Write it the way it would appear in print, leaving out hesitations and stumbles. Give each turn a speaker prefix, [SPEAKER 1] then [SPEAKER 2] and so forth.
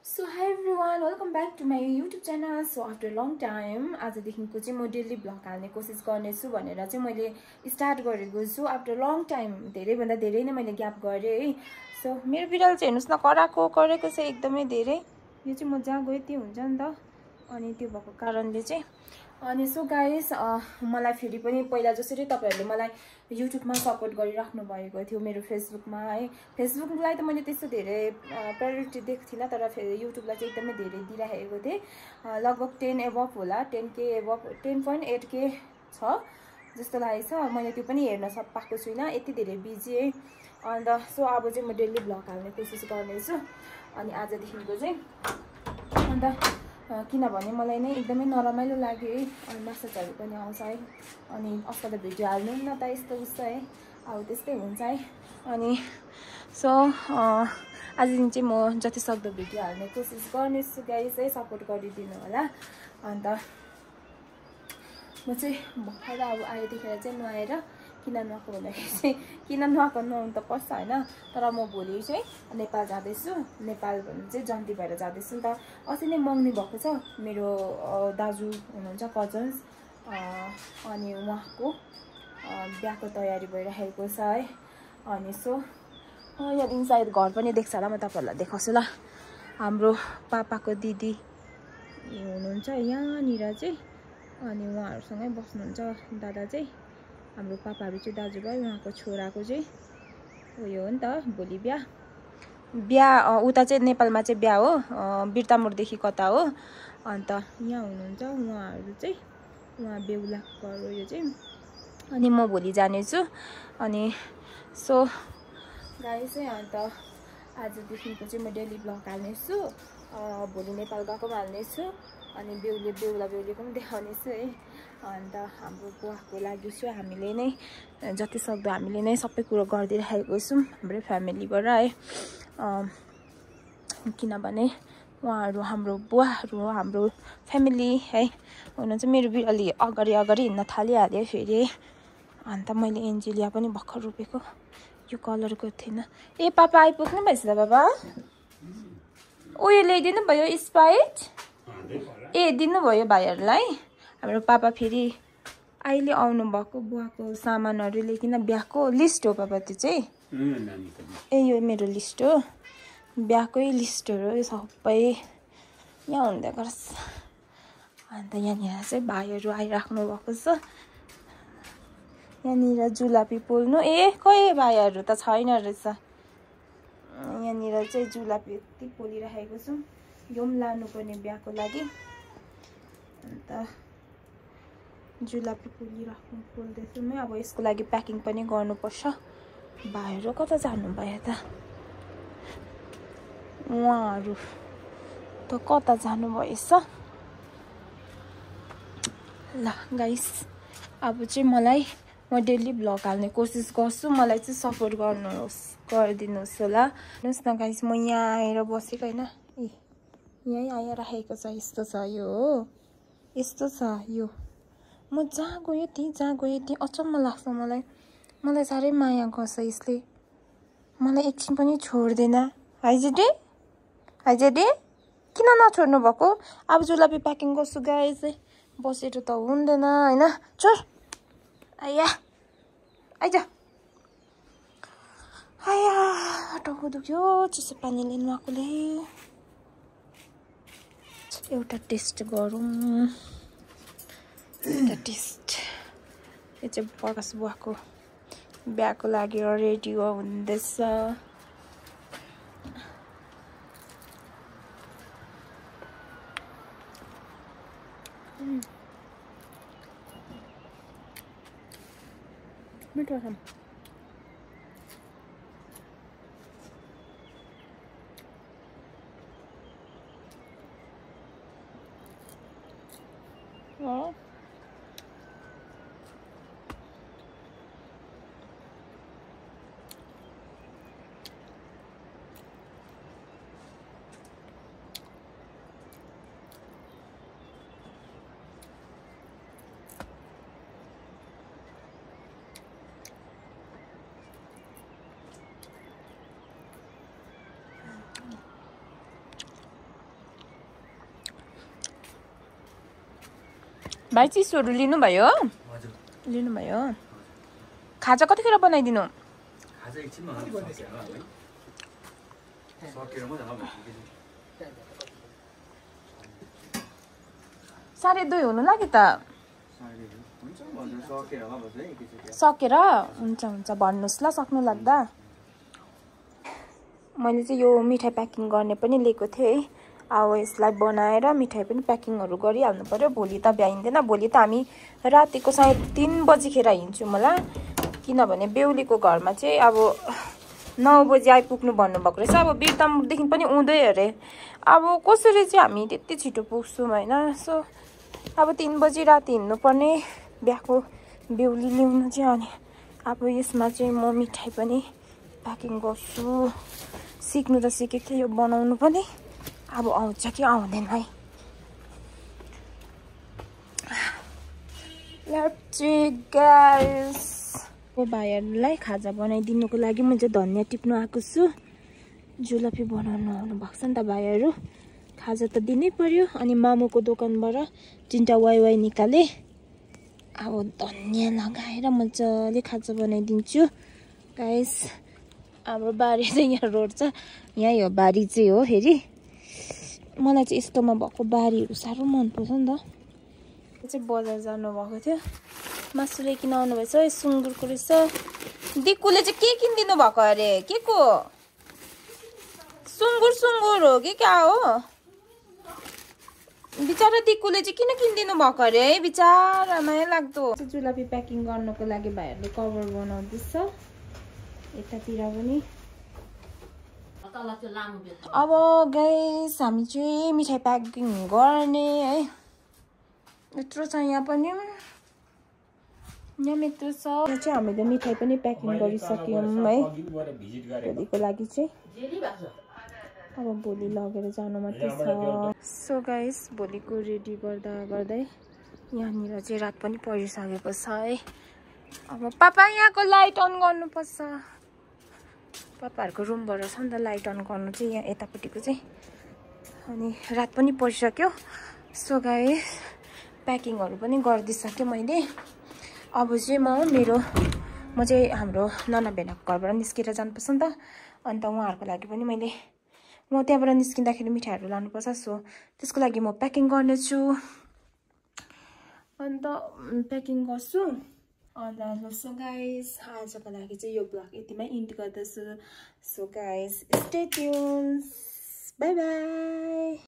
[SPEAKER 1] So hi everyone, welcome back to my YouTube channel. So after a long time आजदेखिको चाहिँ म daily vlog हाल्ने कोसिस गर्नेछु भनेर चाहिँ मैले स्टार्ट गरेको छु. आफ्टर लङ टाइम धेरै भन्दा धेरै नै मैले ग्याप गरे है. सो मेरो बिराल चाहिँ हेर्नुस् न करेको चाहिँ एकदमै धेरै. यो चाहिँ म जहाँ गए त्यो हुन्छ नि त. अनि त्यो भएको कारणले चाहिँ अनि सो गाइस मलाई फेरि पनि पहिला जसरी तपाईहरुले मलाई युट्युबमा सपोर्ट गरिराख्नु भएको थियो मेरो फेसबुकमा है. फेसबुकलाई त मैले त्यस्तो धेरै प्रायोरिटी दिएको थिइनँ, तर फेरि युट्युबलाई चाहिँ एकदमै धेरै दिइराखेको थिएँ. लगभग 10 एबभ होला, 10k एबभ 10.8k छ जस्तो लागेछ. मैले त्यो पनि हेर्न पाएको छुइनँ, यति धेरै बिजी है. अन्त सो अब चाहिँ म डेली भ्लग हाल्ने कोसिस गर्नेछु. अनि आजदेखिको चाहिँ अन्त किनभने मलाई नै एकदमै नरमाइलो लाग्यो है. अनि मेसेजहरु पनि आउँछ है. अनि अस्ति त भिडियो हाल्नु न त यस्तो उस्तो है. अब त्यस्तै हुन्छ है. अनि सो आजदेखि चाहिँ म जति सक्दो भिडियो हाल्ने कोसिस गर्नेछु गाइस है. सपोर्ट गरिदिनु होला. अन्त म चाहिँ भर्खर अब आएदेखि चाहिँ नुहाएर किन नुहाएको भन्दाखेरि चाहिँ किन नुहाएको नुहाउनु त पर्छ हैन. तर म भोलि चाहिँ नेपाल जाँदैछु. नेपाल भन्नु चाहिँ जन्ती भएर जाँदैछु नि त. अस्ति नै मग्नी भएको छ मेरो दाजु हुनुहुन्छ, कजन्स. अनि उहाँको बिहाको तयारी भइरहेको छ है. अनि सो यहाँदेखि सायद घर पनि देख्छ होला, म तपाईहरुलाई देखाउँछु ल. हाम्रो पापाको दिदी हुनुहुन्छ यहाँनिर चाहिँ. अनि उहाँहरुसँगै बस्नुहुन्छ दादा चाहिँ. हाम्रो पापाहरु चाहिँ दाजुभाइ, उहाँको छोराको चाहिँ उयो हो नि त भोलि बिहा उता चाहिँ नेपालमा चाहिँ बिहा हो, बिर्तामोडदेखि कता हो. अन्त यहाँ हुनुहुन्छ उहाँहरु चाहिँ, उहाँ बेहुला घर हो यो चाहिँ. अनि म भोलि जानेछु. अनि सो गाइस चाहिँ अन्त आजदेखिको चाहिँ म डेली भ्लग हाल्नेछु. भोलि नेपाल गएको पनि हाल्नेछु. अनि बेहुला बेहुलीको पनि देखाउनेछु है. अन्त हाम्रो बुवाको लागि चाहिँ हामीले नै जति सक्दो हामीले नै सबै कुरो गरिदिइरहेको छौँ हाम्रो फ्यामिलीबाट है. किनभने उहाँहरू हाम्रो बुवाहरू हो, हाम्रो फ्यामिली है हुनुहुन्छ. मेरो बिराली अगाडि हिँड्न थालिहाल्यो फेरि. अन्त मैले एन्जेलिया पनि भर्खर रोपेको यो कलरको थिएन. ए पापा आइपुग्नु भएछ त पापा. उयो ल्याइदिनु भयो स्प्राइट. ए दिनुभयो भाइहरूलाई. हाम्रो पापा फेरि अहिले आउनु भएको बुवाको सामानहरू लिएकिन बिहाको लिस्ट हो पापा त्यो चाहिँ. ए यो मेरो लिस्ट हो, बिहाकै लिस्टहरू सबै यहाँ हुँदै गर्छ. अन्त यहाँनिर चाहिँ भाइहरू आइराख्नु भएको छ. यहाँनिर जुलापी पोल्नु. ए खोइ भाइहरू त छैन रहेछ. यहाँनिर चाहिँ जुलापी यति पोलिरहेको छु. यो पनि लानुपर्ने बिहाको लागि. अन्त जुलापी पोल्दैछु म. अब यसको लागि प्याकिङ पनि गर्नुपर्छ. भाइहरू कता जानुभयो त? उहाँहरू त कता जानुभएछ ल गाइस. अब चाहिँ मलाई म डेली भ्लग हाल्ने कोसिस गर्छु. मलाई चाहिँ सपोर्ट गरिदिनुहोस् होला. हेर्नुहोस् न गाइस, म यहाँ आएर बसेको होइन. ए यहीँ आइराखेको छ. यस्तो छ यो हो, यस्तो छ यो. म जहाँ गयो त्यहीँ अचम्म लाग्छ मलाई. मलाई साह्रै माया गर्छ यसले. मलाई एकछिन पनि छोड्दैन. हाइजेडे किन नछोड्नु भएको? अब जुलापी प्याकिङ गर्छु गाइस. बसेर त हुँदैन हैन. छोड आया आइज. आया टाउको दुख्यो चिसो पानीले नुहाएकोले. एउटा टेस्ट गरौँ. एउटा टेस्ट. यो चाहिँ प्रकाश बुवाको बिहाको लागि रेडी हुँदैछ. मिठो छ. भाइ चिसोहरू लिनुभयो लिनुभयो खाजा कतिखेर बनाइदिनु साढे 2 हुनु लाग्यो त सकेर हुन्छ हुन्छ भन्नुहोस् ल सक्नु लाग्दा मैले चाहिँ यो मिठाई प्याकिङ गर्ने पनि लिएको थिएँ है अब यसलाई बनाएर मिठाई पनि प्याकिङहरू गरिहाल्नु पर्यो भोलि त भ्याइँदैन भोलि त हामी रातिको सायद 3 बजीखेर हिँड्छौँ होला किनभने बेहुलीको घरमा चाहिँ अब 9 बजी आइपुग्नु भन्नुभएको रहेछ अब बिरतामदेखि पनि उँधै अरे अब कसरी चाहिँ हामी त्यति छिटो पुग्छौँ होइन सो अब 3 बजी राति हिँड्नुपर्ने बिहाको बेहुली ल्याउनु चाहिँ अनि अब यसमा चाहिँ म मिठाई पनि प्याकिङ गर्छु सिक्नु त सिकेको थिएँ यो बनाउनु पनि अब आउँछ कि आउँदैन है गाइस भाइहरूलाई खाजा बनाइदिनुको लागि म चाहिँ धनियाँ टिप्नु आएको छु जुलपी बनाउनु आउनु भएको छ नि त भाइहरू खाजा त दिनै पर्यो अनि मामुको दोकानबाट 3टा वाइ निकाले अब धनियाँ लगाएर मजाले खाजा बनाइदिन्छु गाइस हाम्रो बारी चाहिँ यहाँ रोड छ यहाँ यो बारी चाहिँ हो फेरि मलाई चाहिँ यस्तोमा भएको बारीहरू साह्रो मनपर्छ नि त चाहिँ बजार जानुभएको थियो मासु लिएर आउनुभएछ सुँगुरको रहेछ दिक्कुले चाहिँ के किनिदिनु भएको अरे के को सुँगुर हो कि क्या हो बिचारा दिक्कुले चाहिँ किन किनिदिनु भएको अरे है बिचारा माया लाग्दो जुलपी प्याकिङ गर्नको लागि भाइहरूले कभर बनाउँदैछ यतातिर पनि अब गाइस हामी चाहिँ मिठाई प्याकिङ गर्ने है यत्रो छ यहाँ पनि यहाँ यत्रो छ यहाँ चाहिँ हामीले मिठाई पनि प्याकिङ गरिसक्यौँ है भोलिको लागि चाहिँ अब भोलि लगेर जानु मात्रै छ सो गाइस भोलिको रेडी गर्दा गर्दै यहाँनिर चाहिँ रात पनि परिसकेको छ है अब पापा यहाँको लाइट अन गर्नुपर्छ पापाहरूको रुमबाट छ नि त लाइट अन गर्नु चाहिँ यहाँ यतापट्टिको चाहिँ अनि रात पनि परिसक्यो सो गाइस प्याकिङहरू पनि गरिदिइसकेँ मैले अब चाहिँ म चाहिँ हाम्रो नना भेनाको घरबाट निस्केर जानुपर्छ नि त अन्त उहाँहरूको लागि पनि मैले म त्यहाँबाट निस्किँदाखेरि मिठाईहरू लानुपर्छ सो त्यसको लागि म प्याकिङ गर्नेछु अन्त प्याकिङ गर्छु अन्त सो गाइस आजको लागि चाहिँ यो ब्लग यतिमै इन्ड गर्दछु so guys stay tunes by by